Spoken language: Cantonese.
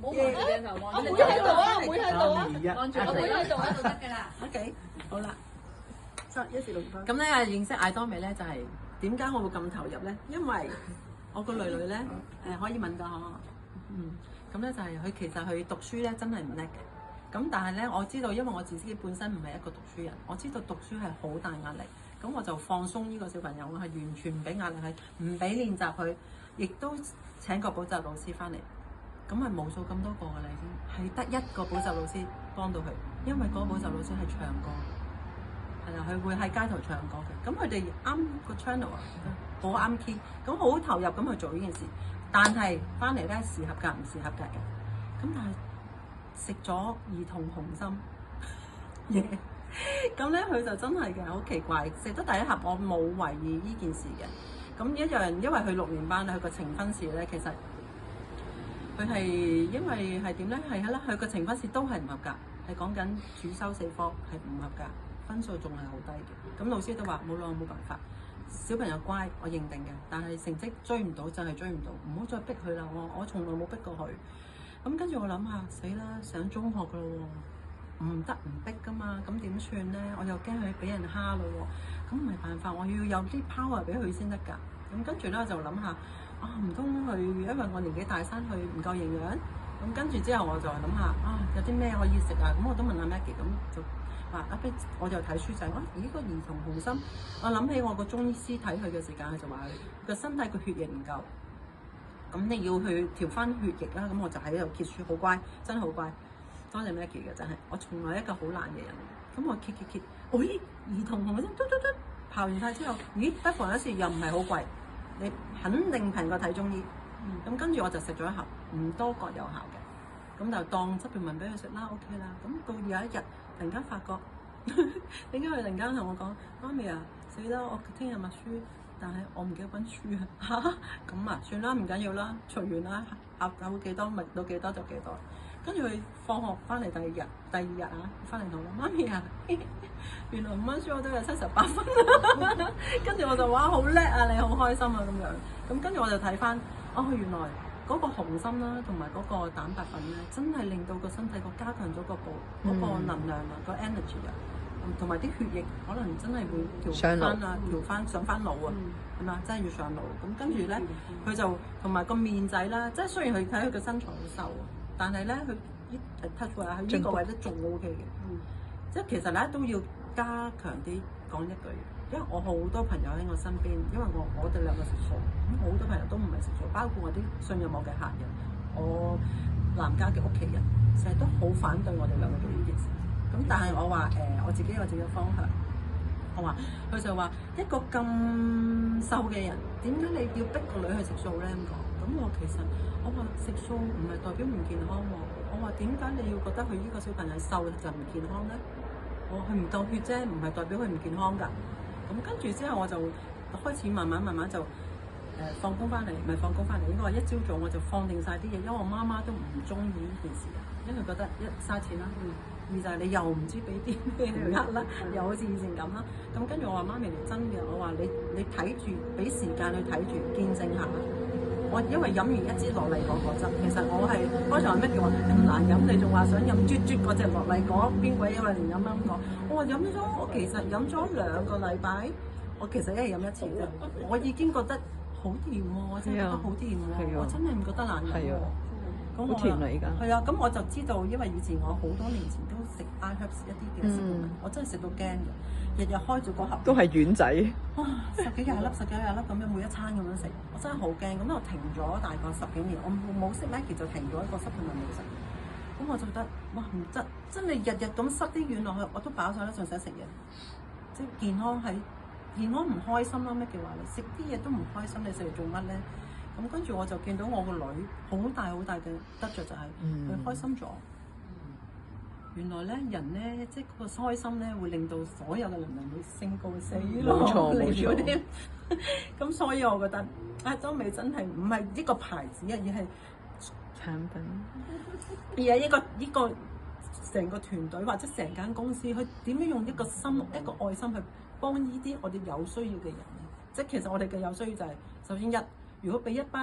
唔好望住鏡頭，望住我妹喺度啊，我妹喺度啊，望住我妹喺度喺度得㗎啦。OK，好啦，1、2、6、咁咧認識艾多美咧就係點解我會咁投入咧？因為我個女女咧可以問㗎嗬，咁咧就係佢其實佢讀書咧真係唔叻嘅。咁但係咧，我知道因為我自己本身唔係一個讀書人，我知道讀書係好大壓力，咁我就放鬆呢個小朋友，我係完全唔俾壓力佢，唔俾練習佢，亦都請個補習老師翻嚟，咁係無數咁多個㗎啦已經，係得一個補習老師幫到佢，因為嗰個補習老師係唱歌，係啦，佢會喺街頭唱歌嘅，咁佢哋啱個 channel 啊，好啱 key，咁好投入咁去做呢件事，但係翻嚟咧是合格唔是合格嘅，咁但係。食咗兒童紅心嘢，咁咧佢就真係嘅，好奇怪。食咗第一盒，我冇懷疑呢件事嘅。咁一樣，因為佢6年班咧，佢個呈分試咧，其實佢係因為係點咧？係啦，佢個呈分試都係唔合格，係講緊主修4科係唔合格，分數仲係好低嘅。咁老師都話冇冇辦法，小朋友乖，我認定嘅，但係成績追唔到就係追唔到，唔好再逼佢啦。我從來冇逼過佢。咁跟住我諗下，死啦！上中學噶咯喎，唔得唔逼噶嘛，咁點算咧？我又驚佢俾人蝦咯喎，咁唔係辦法，我要有啲 power 俾佢先得㗎。咁跟住咧就諗下，唔通佢因為我年紀大生佢唔夠營養？咁跟住之後我就諗下，有啲咩可以食啊？咁我都問阿 Maggie，咁就話我就睇書就係咦個兒童紅心，我諗起我個中醫師睇佢嘅時間，佢就話佢個身體個血液唔夠。咁你要去調翻血液啦，咁我就喺度揭書，好乖，真係好乖，多謝 Maggie 嘅真係，我從來一個好懶嘅人，咁我揭，咦兒童紅心嘟，刨完晒之後，咦不妨一試又唔係好貴，你肯定平過睇中醫，咁跟住我就食咗一盒，唔多覺有效嘅，咁就當執條文俾佢食啦 ，OK 啦，咁到有一日突然間發覺，點解佢突然間同我講，媽咪啊，死啦，我聽日默書。但係我唔記得溫書啊！咁啊，算啦，唔緊要啦，隨緣啦，壓到幾多咪到幾多就幾多。跟住佢放學翻嚟第二日啊，翻嚟同我媽咪啊，原來唔溫書我都有78分。跟住我就話好叻啊，你好開心啊咁樣。咁跟住我就睇翻，原來嗰個紅心啦，同埋嗰個蛋白粉咧，真係令到個身體加強咗嗰個能量啊，個 energy 啊。同埋啲血液可能真係會調翻啊，上翻腦啊，係嘛？真係要上腦。咁跟住咧，佢就同埋個面仔啦，即係雖然佢睇佢個身材好瘦，但係咧佢touch 啊，佢呢個位都仲 OK 嘅。即係其實咧都要加強啲講一句，因為我好多朋友喺我身邊，因為我哋兩個食素，咁好多朋友都唔係食素，包括我啲信任我嘅客人，我男家嘅屋企人，成日都好反對我哋兩個做呢件事。咁但係我話我自己有自己嘅方向。我話佢就話一個咁瘦嘅人，點解你要逼個女去食素咧？咁我其實我話食素唔係代表唔健康喎。我話點解你要覺得佢呢個小朋友瘦就唔健康咧？我話佢唔夠血啫，唔係代表佢唔健康㗎。咁跟住之後我就開始慢慢就放工翻嚟，唔係放工翻嚟，應該話一朝早我就放定晒啲嘢，因為我媽媽都唔中意呢件事，因為覺得一嘥錢啦。二就係你又唔知俾啲咩去呃啦，又好似以前咁啦。咁跟住我話媽咪，你真嘅，我話你睇住，俾時間去睇住，見證下。我因為飲完一支樂麗果果汁，其實我係開頭咩叫話咁難飲，你仲話想飲啜嗰隻樂麗果，邊鬼因為連飲啱講？我話飲咗，我其實飲咗2個禮拜，我其實一日飲1次啫，我已經覺得好甜喎，我真係覺得好甜喎，我真係唔覺得難飲喎。好甜啦！而家係啊，咁我就知道，因為以前我好多年前都食 iHerbs 一啲嘅食物，我真係食到驚嘅，日日開住個盒都係丸仔，十幾廿粒咁樣每一餐咁樣食，我真係好驚。咁我停咗大概10幾年，我冇識 Maggie 就停咗一個supplement冇食。咁我就覺得哇唔得，真係日日咁塞啲丸落去，我都飽晒啦，仲使食嘢？即係健康唔開心啦，Maggie話你食啲嘢都唔開心，你食嚟做乜咧？咁跟住我就見到我個女好大嘅得着就係佢開心咗。原來咧人咧即係個開心咧會令到所有嘅能量會升高死咯，冇錯。咁所以我覺得艾多美真係唔係一個牌子啊，而係產品，而係一個成個團隊或者成間公司，佢點樣用一個心一個愛心去幫呢啲我哋有需要嘅人。即係其實我哋嘅有需要就係首先如果俾一班